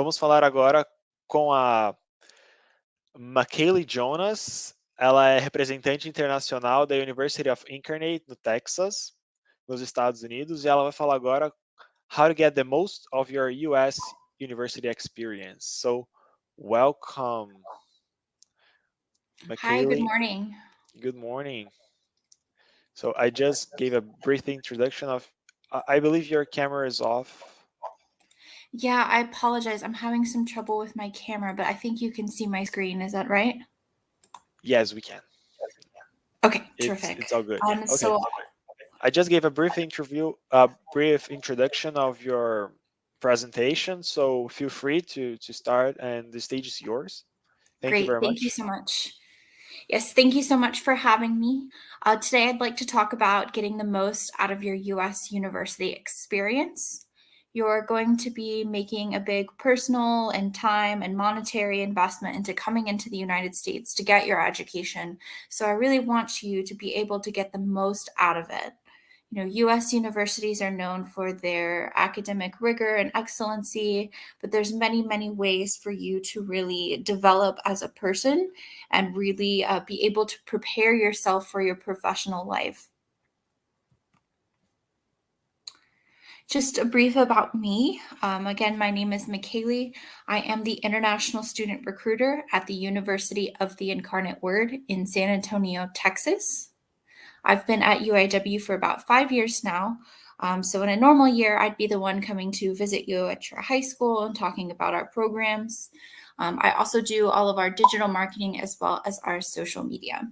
vamos falar agora com a MaKailey Jonas. Ela é representante internacional da University of Incarnate, no Texas, nos Estados Unidos, e ela vai falar agora how to get the most of your US university experience. So, welcome, Hi, good MaKailey. morning. Good morning. So I just gave a brief introduction of, I believe your camera is off. Yeah, I apologize. I'm having some trouble with my camera, but I think you can see my screen. Is that right? Yes, we can. Okay, It's terrific. all good. Okay. So I just gave a brief introduction of your presentation. So feel free to start, and the stage is yours. Thank you great. very Thank you much. so much. Yes, thank you so much for having me. Today, I'd like to talk about getting the most out of your U.S. university experience. You're going to be making a big personal and time and monetary investment into coming into the United States to get your education. So I really want you to be able to get the most out of it. You know, US universities are known for their academic rigor and excellency, but there's many ways for you to really develop as a person and really be able to prepare yourself for your professional life. Just a brief about me. Again, my name is MaKailey. I am the International Student Recruiter at the University of the Incarnate Word in San Antonio, Texas. I've been at UIW for about 5 years now. So in a normal year, I'd be the one coming to visit you at your high school and talking about our programs. I also do all of our digital marketing as well as our social media.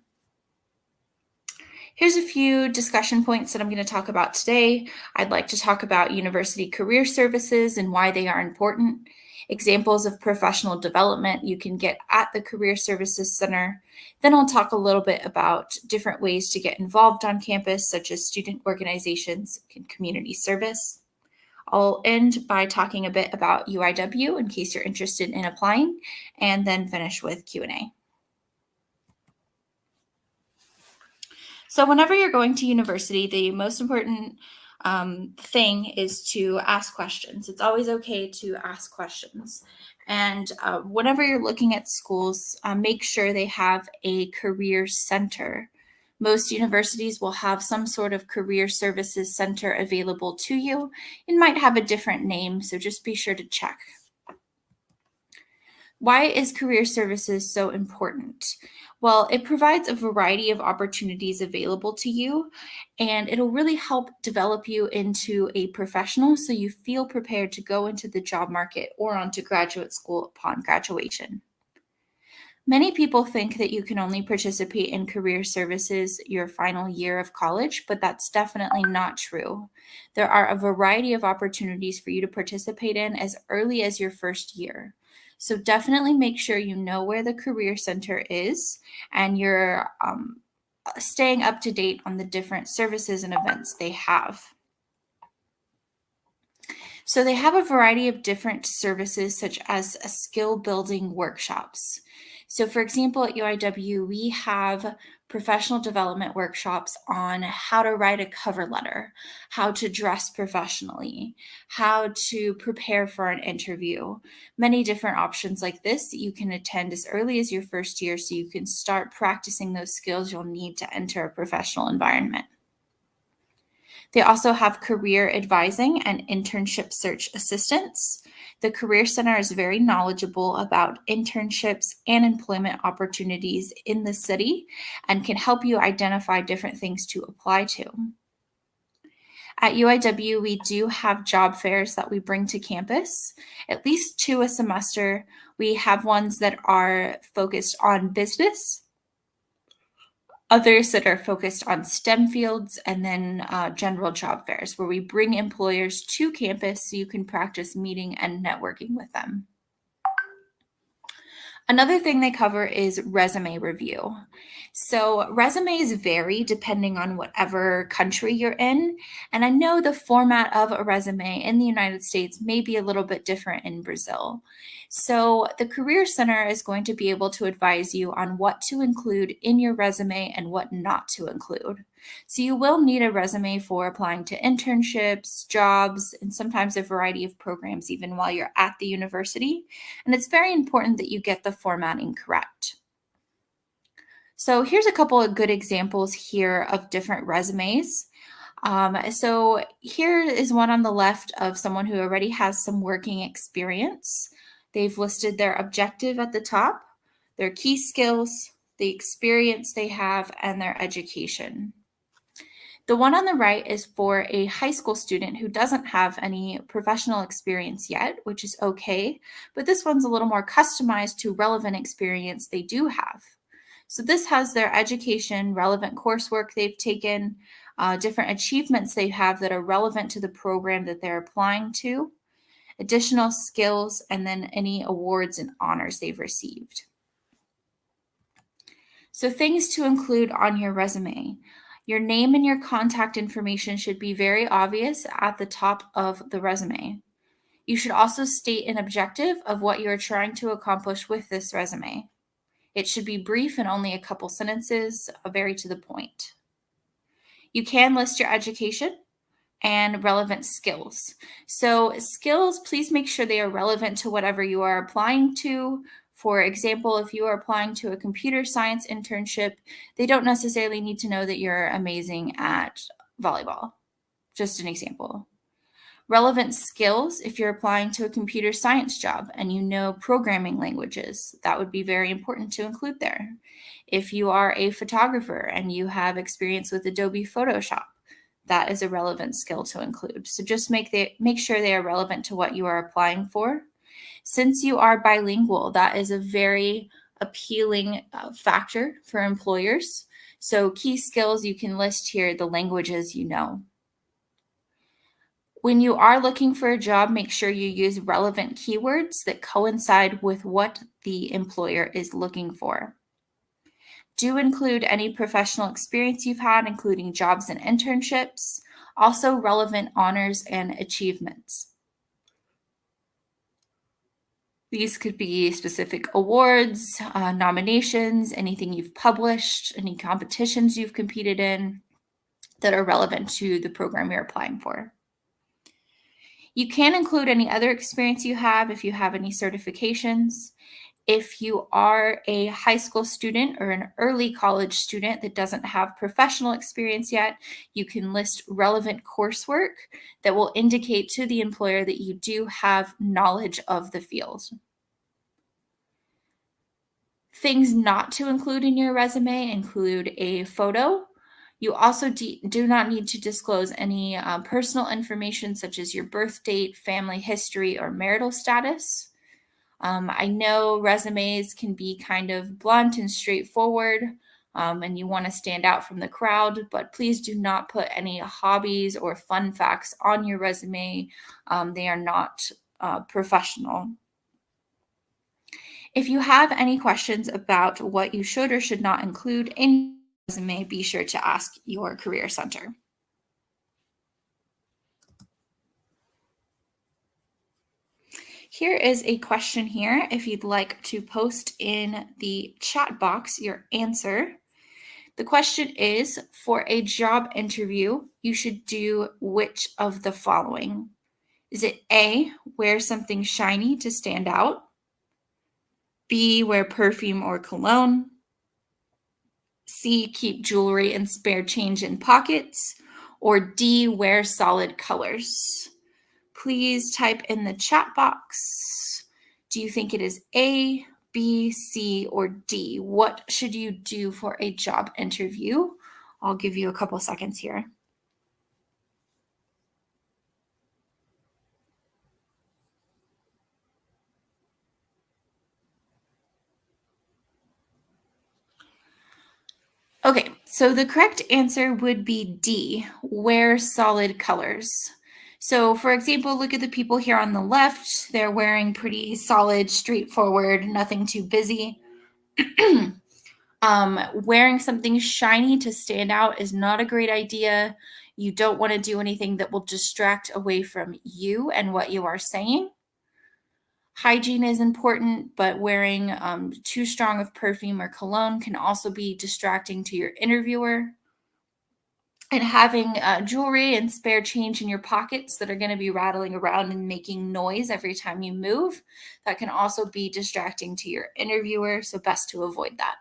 Here's a few discussion points that I'm going to talk about today. I'd like to talk about university career services and why they are important, examples of professional development you can get at the Career Services Center. Then I'll talk a little bit about different ways to get involved on campus, such as student organizations and community service. I'll end by talking a bit about UIW in case you're interested in applying, and then finish with Q&A. So whenever you're going to university, the most important thing is to ask questions. It's always okay to ask questions. And whenever you're looking at schools, make sure they have a career center. Most universities will have some sort of career services center available to you. It might have a different name, so just be sure to check. Why is career services so important? Well, it provides a variety of opportunities available to you, and it'll really help develop you into a professional so you feel prepared to go into the job market or onto graduate school upon graduation. Many people think that you can only participate in career services your final year of college, but that's definitely not true. There are a variety of opportunities for you to participate in as early as your first year. So definitely make sure you know where the Career Center is and you're staying up to date on the different services and events they have. So they have a variety of different services such as skill building workshops. So for example, at UIW, we have professional development workshops on how to write a cover letter, how to dress professionally, how to prepare for an interview, many different options like this that you can attend as early as your first year so you can start practicing those skills you'll need to enter a professional environment. They also have career advising and internship search assistance. The Career Center is very knowledgeable about internships and employment opportunities in the city and can help you identify different things to apply to. At UIW, we do have job fairs that we bring to campus, at least 2 a semester. We have ones that are focused on business, others that are focused on STEM fields, and then general job fairs where we bring employers to campus so you can practice meeting and networking with them. Another thing they cover is resume review. So resumes vary depending on whatever country you're in. And I know the format of a resume in the United States may be a little bit different in Brazil. So the Career Center is going to be able to advise you on what to include in your resume and what not to include. So you will need a resume for applying to internships, jobs, and sometimes a variety of programs even while you're at the university. And it's very important that you get the formatting correct. So here's a couple of good examples here of different resumes. So here is one on the left of someone who already has some working experience. They've listed their objective at the top, their key skills, the experience they have, and their education. The one on the right is for a high school student who doesn't have any professional experience yet, which is okay, but this one's a little more customized to relevant experience they do have. So this has their education, relevant coursework they've taken, different achievements they have that are relevant to the program that they're applying to, additional skills, and then any awards and honors they've received. So things to include on your resume. Your name and your contact information should be very obvious at the top of the resume. You should also state an objective of what you're trying to accomplish with this resume. It should be brief and only a couple sentences, very to the point. You can list your education and relevant skills. So skills, please make sure they are relevant to whatever you are applying to. For example, if you are applying to a computer science internship, they don't necessarily need to know that you're amazing at volleyball. Just an example. Relevant skills, if you're applying to a computer science job and you know programming languages, that would be very important to include there. If you are a photographer and you have experience with Adobe Photoshop, that is a relevant skill to include. So just make sure they are relevant to what you are applying for. Since you are bilingual, that is a very appealing factor for employers. So key skills, you can list here the languages you know. When you are looking for a job, make sure you use relevant keywords that coincide with what the employer is looking for. Do include any professional experience you've had, including jobs and internships, also relevant honors and achievements. These could be specific awards, nominations, anything you've published, any competitions you've competed in that are relevant to the program you're applying for. You can include any other experience you have if you have any certifications. If you are a high school student or an early college student that doesn't have professional experience yet, you can list relevant coursework that will indicate to the employer that you do have knowledge of the field. Things not to include in your resume include a photo. You also do not need to disclose any personal information such as your birth date, family history, or marital status. I know resumes can be kind of blunt and straightforward, and you want to stand out from the crowd, but please do not put any hobbies or fun facts on your resume. They are not professional. If you have any questions about what you should or should not include in your resume, be sure to ask your Career Center. Here is a question here. If you'd like to post in the chat box your answer. The question is, for a job interview, you should do which of the following? Is it A, wear something shiny to stand out? B, wear perfume or cologne? C, keep jewelry and spare change in pockets? Or D, wear solid colors? Please type in the chat box. Do you think it is A, B, C, or D? What should you do for a job interview? I'll give you a couple seconds here. Okay, so the correct answer would be D, wear solid colors. So for example, look at the people here on the left. They're wearing pretty solid, straightforward, nothing too busy. Wearing something shiny to stand out is not a great idea. You don't want to do anything that will distract away from you and what you are saying. Hygiene is important, but wearing too strong of perfume or cologne can also be distracting to your interviewer. And having jewelry and spare change in your pockets that are going to be rattling around and making noise every time you move, that can also be distracting to your interviewer, so best to avoid that.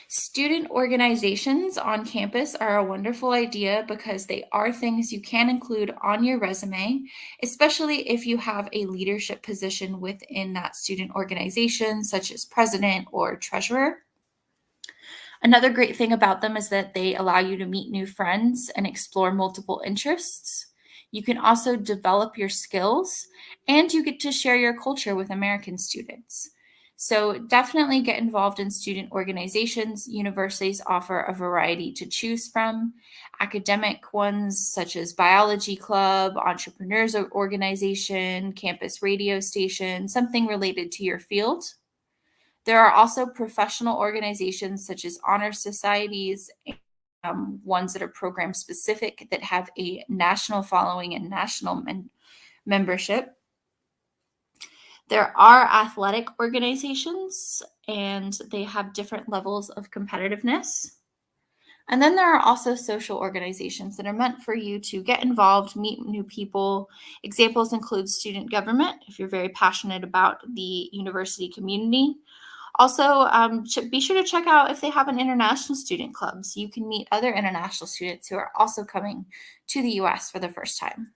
Student organizations on campus are a wonderful idea because they are things you can include on your resume, especially if you have a leadership position within that student organization, such as president or treasurer. Another great thing about them is that they allow you to meet new friends and explore multiple interests. You can also develop your skills and you get to share your culture with American students. So, definitely get involved in student organizations. Universities offer a variety to choose from. Academic ones such as Biology Club, Entrepreneurs Organization, Campus Radio Station, something related to your field. There are also professional organizations such as honor societies, ones that are program specific that have a national following and national membership. There are athletic organizations, and they have different levels of competitiveness. And then there are also social organizations that are meant for you to get involved, meet new people. Examples include student government, if you're very passionate about the university community. Also, be sure to check out if they have an international student club so you can meet other international students who are also coming to the US for the first time.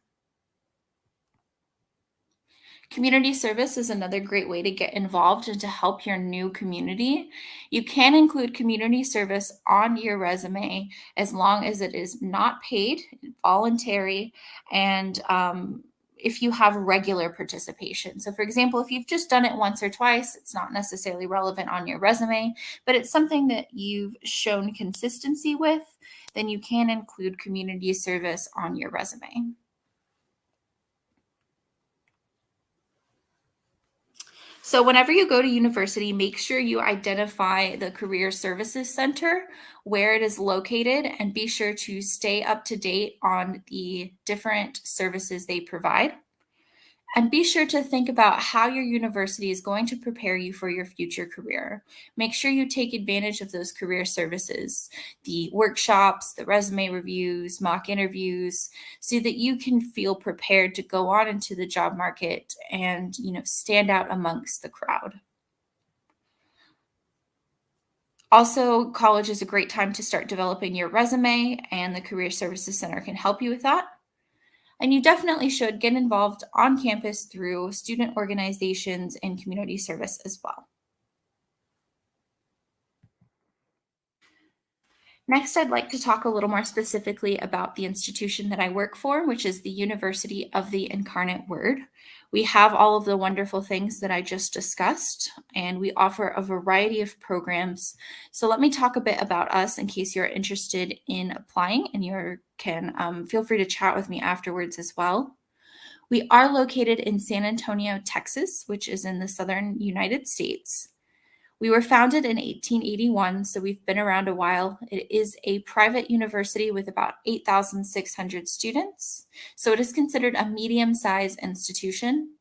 Community service is another great way to get involved and to help your new community. You can include community service on your resume as long as it is not paid, voluntary, and if you have regular participation. So, for example, if you've just done it once or twice, it's not necessarily relevant on your resume, but it's something that you've shown consistency with, then you can include community service on your resume. So whenever you go to university, make sure you identify the Career Services Center, where it is located, and be sure to stay up to date on the different services they provide. And be sure to think about how your university is going to prepare you for your future career. Make sure you take advantage of those career services, the workshops, the resume reviews, mock interviews, so that you can feel prepared to go on into the job market and, stand out amongst the crowd. Also, college is a great time to start developing your resume, and the Career Services Center can help you with that. And you definitely should get involved on campus through student organizations and community service as well. Next, I'd like to talk a little more specifically about the institution that I work for, which is the University of the Incarnate Word. We have all of the wonderful things that I just discussed, and we offer a variety of programs. So let me talk a bit about us in case you're interested in applying, and you can feel free to chat with me afterwards as well. We are located in San Antonio, Texas, which is in the southern United States. We were founded in 1881, so we've been around a while. It is a private university with about 8,600 students, so it is considered a medium-sized institution.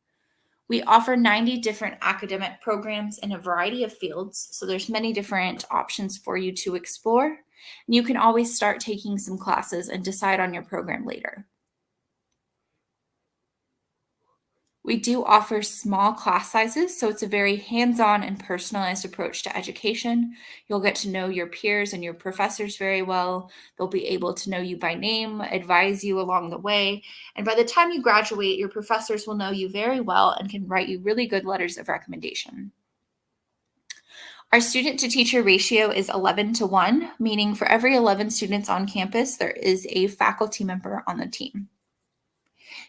We offer 90 different academic programs in a variety of fields, so there's many different options for you to explore. And you can always start taking some classes and decide on your program later. We do offer small class sizes, so it's a very hands-on and personalized approach to education. You'll get to know your peers and your professors very well. They'll be able to know you by name, advise you along the way, and by the time you graduate, your professors will know you very well and can write you really good letters of recommendation. Our student-to-teacher ratio is 11-1, meaning for every 11 students on campus, there is a faculty member on the team.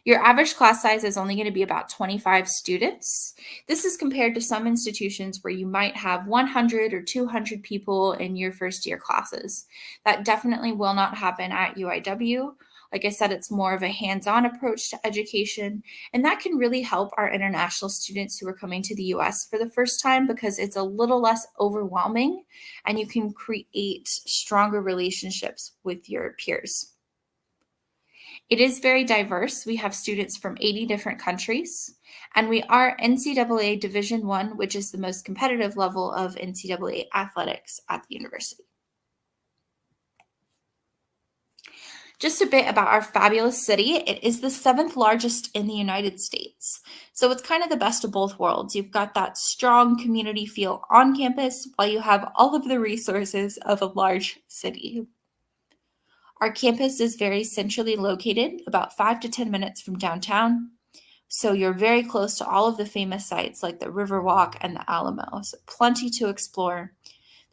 Your average class size is only going to be about 25 students. This is compared to some institutions where you might have 100 or 200 people in your first year classes. That definitely will not happen at UIW. Like I said, it's more of a hands-on approach to education, and that can really help our international students who are coming to the US for the first time because it's a little less overwhelming and you can create stronger relationships with your peers. It is very diverse. We have students from 80 different countries, and we are NCAA Division I, which is the most competitive level of NCAA athletics at the university. Just a bit about our fabulous city. It is the 7th largest in the United States. So it's kind of the best of both worlds. You've got that strong community feel on campus while you have all of the resources of a large city. Our campus is very centrally located, about 5 to 10 minutes from downtown. So you're very close to all of the famous sites like the Riverwalk and the Alamo. So plenty to explore.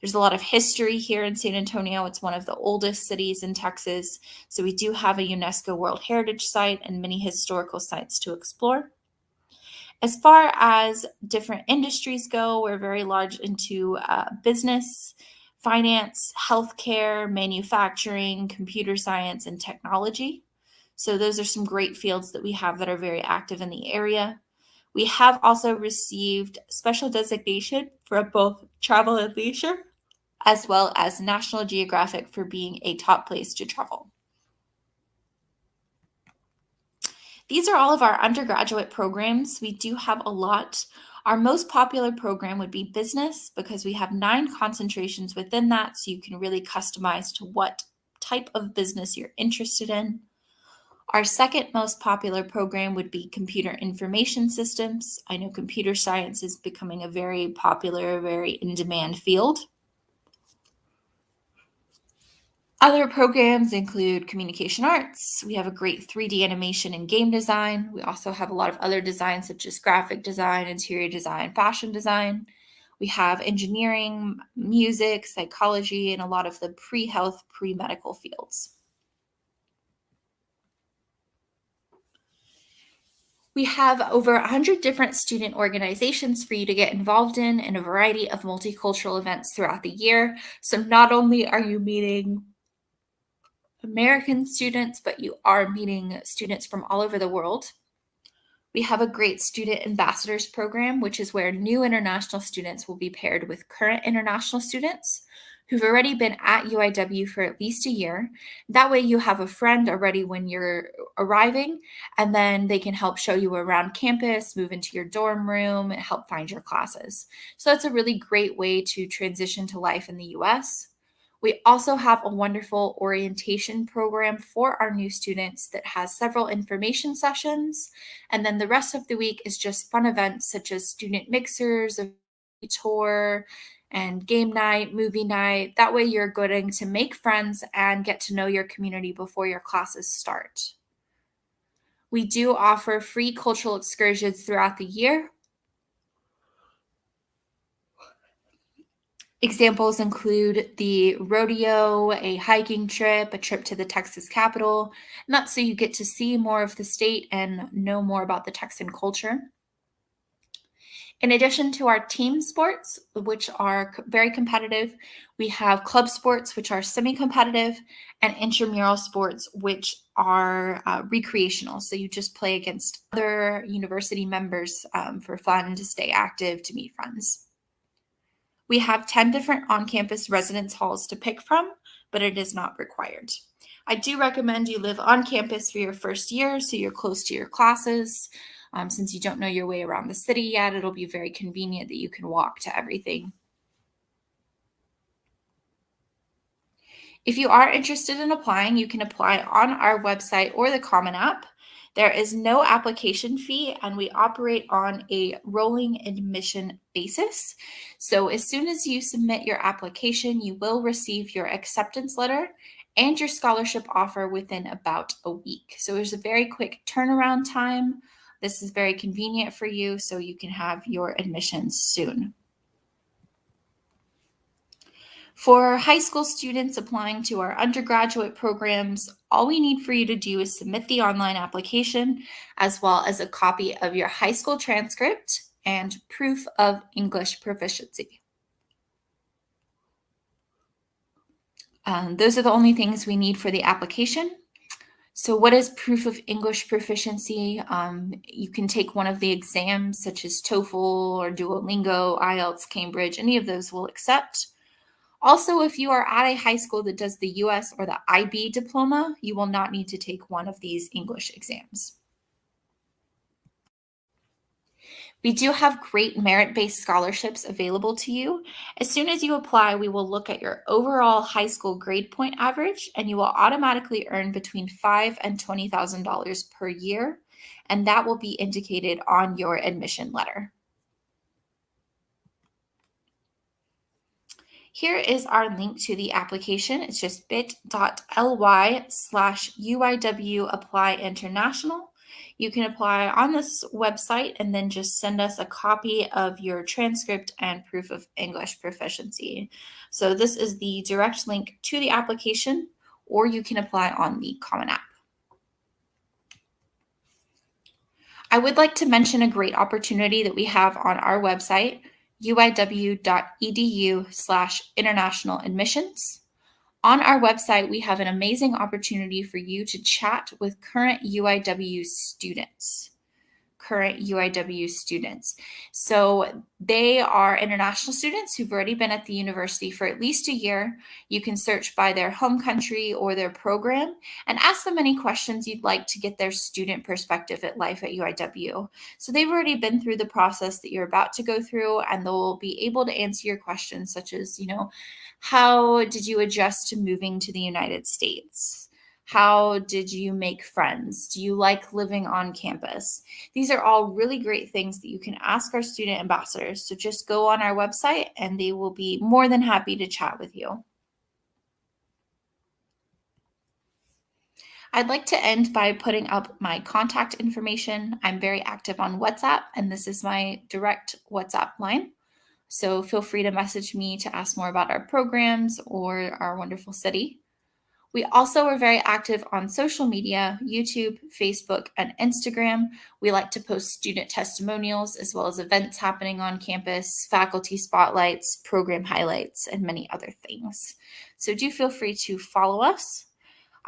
There's a lot of history here in San Antonio. It's one of the oldest cities in Texas. So we do have a UNESCO World Heritage Site and many historical sites to explore. As far as different industries go, we're very large into business, finance, healthcare, manufacturing, computer science, and technology. So those are some great fields that we have that are very active in the area. We have also received special designation for both travel and leisure, as well as National Geographic for being a top place to travel. These are all of our undergraduate programs. We do have a lot. Our most popular program would be business because we have 9 concentrations within that, so you can really customize to what type of business you're interested in. Our second most popular program would be computer information systems. I know computer science is becoming a very popular, very in-demand field. Other programs include communication arts. We have a great 3D animation and game design. We also have a lot of other designs such as graphic design, interior design, fashion design. We have engineering, music, psychology, and a lot of the pre-health, pre-medical fields. We have over 100 different student organizations for you to get involved in a variety of multicultural events throughout the year. So not only are you meeting American students, but you are meeting students from all over the world. We have a great student ambassadors program, which is where new international students will be paired with current international students who've already been at UIW for at least a year. That way you have a friend already when you're arriving, and then they can help show you around campus, move into your dorm room, and help find your classes. So it's a really great way to transition to life in the US. We also have a wonderful orientation program for our new students that has several information sessions. And then the rest of the week is just fun events such as student mixers, a tour, and game night, movie night. That way you're getting to make friends and get to know your community before your classes start. We do offer free cultural excursions throughout the year. Examples include the rodeo, a hiking trip, a trip to the Texas Capitol, and that's so you get to see more of the state and know more about the Texan culture. In addition to our team sports, which are very competitive, we have club sports, which are semi-competitive, and intramural sports, which are recreational. So you just play against other university members for fun, to stay active, to meet friends. We have 10 different on-campus residence halls to pick from, but it is not required. I do recommend you live on campus for your first year so you're close to your classes. Since you don't know your way around the city yet, it'll be very convenient that you can walk to everything. If you are interested in applying, you can apply on our website or the Common App. There is no application fee, and we operate on a rolling admission basis. So as soon as you submit your application, you will receive your acceptance letter and your scholarship offer within about a week. So there's a very quick turnaround time. This is very convenient for you, so you can have your admissions soon. For high school students applying to our undergraduate programs, all we need for you to do is submit the online application, as well as a copy of your high school transcript and proof of English proficiency. Those are the only things we need for the application. So what is proof of English proficiency? You can take one of the exams such as TOEFL or Duolingo, IELTS, Cambridge, any of those will accept. Also, if you are at a high school that does the US or the IB diploma, you will not need to take one of these English exams. We do have great merit-based scholarships available to you. As soon as you apply, we will look at your overall high school grade point average, and you will automatically earn between $5,000 and $20,000 per year, and that will be indicated on your admission letter. Here is our link to the application. It's just bit.ly/UIW apply international. You can apply on this website and then just send us a copy of your transcript and proof of English proficiency. So this is the direct link to the application, or you can apply on the Common App. I would like to mention a great opportunity that we have on our website, uiw.edu/international admissions. On our website, we have an amazing opportunity for you to chat with current UIW students. So they are international students who've already been at the university for at least a year. You can search by their home country or their program and ask them any questions you'd like to get their student perspective at life at UIW. So they've already been through the process that you're about to go through, and they'll be able to answer your questions such as, how did you adjust to moving to the United States? How did you make friends? Do you like living on campus? These are all really great things that you can ask our student ambassadors. So just go on our website and they will be more than happy to chat with you. I'd like to end by putting up my contact information. I'm very active on WhatsApp, and this is my direct WhatsApp line. So feel free to message me to ask more about our programs or our wonderful city. We also are very active on social media, YouTube, Facebook, and Instagram. We like to post student testimonials as well as events happening on campus, faculty spotlights, program highlights, and many other things. So do feel free to follow us.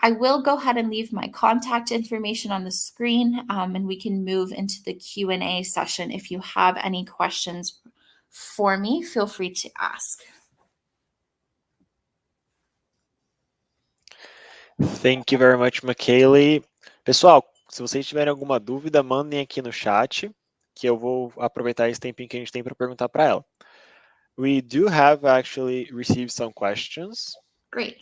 I will go ahead and leave my contact information on the screen, and we can move into the Q&A session. If you have any questions for me, feel free to ask. Thank you very much, MaKailey. Pessoal, se vocês tiverem alguma dúvida, mandem aqui no chat, que eu vou aproveitar esse tempinho que a gente tem para perguntar para ela. We do have actually received some questions. Great.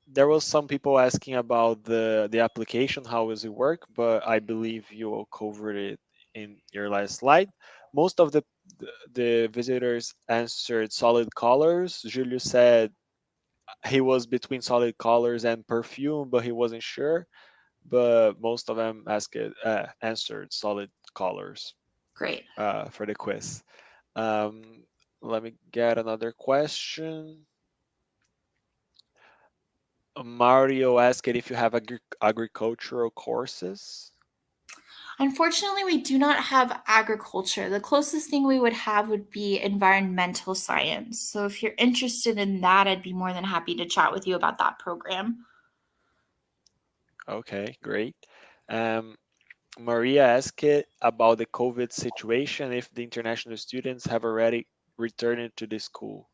There was some people asking about the application, how does it work, but I believe you all covered it in your last slide. Most of the visitors answered solid colors. Julio said he was between solid colors and perfume, but he wasn't sure. But most of them answered solid colors. Great. For the quiz. Let me get another question. Mario asked if you have agricultural courses. Unfortunately, we do not have agriculture. The closest thing we would have would be environmental science. So if you're interested in that, I'd be more than happy to chat with you about that program. Okay, great. Maria asked about the COVID situation, if the international students have already returned to the school.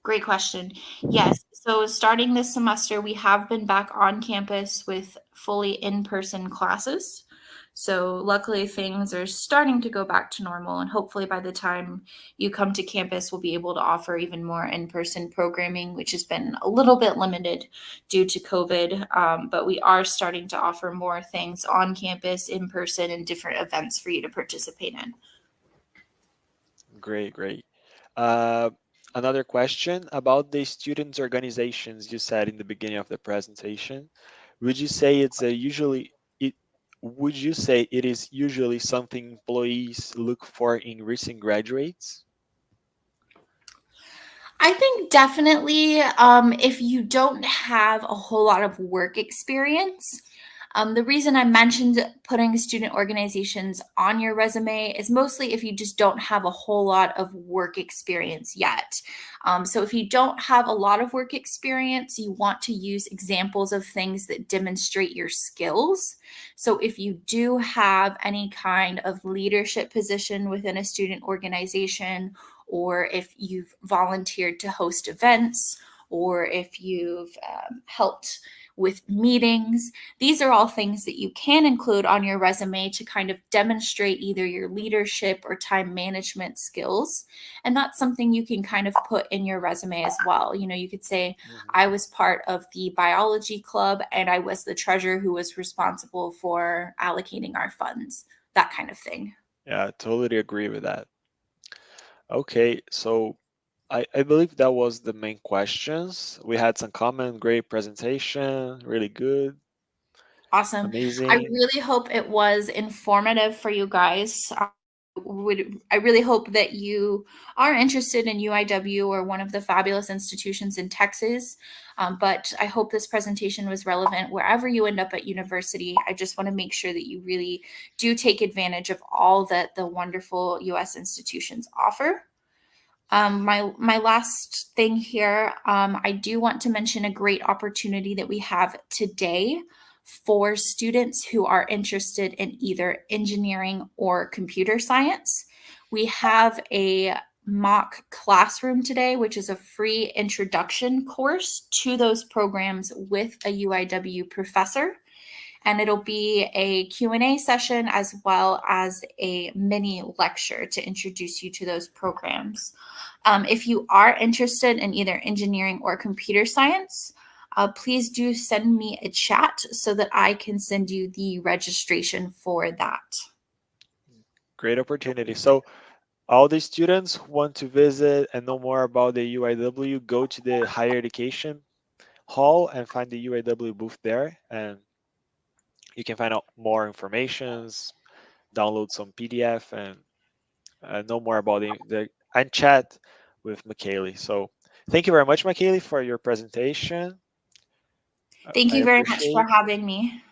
Great question. Yes. So starting this semester, we have been back on campus with fully in-person classes. So luckily things are starting to go back to normal, and hopefully by the time you come to campus, we'll be able to offer even more in-person programming, which has been a little bit limited due to COVID. But we are starting to offer more things on campus, in person, and different events for you to participate in. Great. Another question about the students' organizations you said in the beginning of the presentation. Would you say it is usually something employees look for in recent graduates? I think definitely if you don't have a whole lot of work experience, the reason I mentioned putting student organizations on your resume is mostly if you just don't have a whole lot of work experience yet. So if you don't have a lot of work experience, you want to use examples of things that demonstrate your skills. So if you do have any kind of leadership position within a student organization, or if you've volunteered to host events, or if you've helped with meetings. These are all things that you can include on your resume to kind of demonstrate either your leadership or time management skills. And that's something you can kind of put in your resume as well. You could say, I was part of the biology club and I was the treasurer who was responsible for allocating our funds, that kind of thing. Yeah, I totally agree with that. Okay, so I believe that was the main questions. We had some comment, great presentation, really good, Awesome. I amazing. really hope it was informative for you guys. I really hope that you are interested in UIW or one of the fabulous institutions in Texas. But I hope this presentation was relevant wherever you end up at university. I just want to make sure that you really do take advantage of all that the wonderful US institutions offer. My last thing here, I do want to mention a great opportunity that we have today for students who are interested in either engineering or computer science. We have a mock classroom today, which is a free introduction course to those programs with a UIW professor. And it'll be a Q&A session as well as a mini lecture to introduce you to those programs. If you are interested in either engineering or computer science, please do send me a chat so that I can send you the registration for that. Great opportunity. So all the students who want to visit and know more about the UIW, go to the higher education hall and find the UIW booth there, and you can find out more informations, download some PDF, and know more about the and chat with MaKailey. So thank you very much, MaKailey, for your presentation. Thank I you very much for appreciate. having me.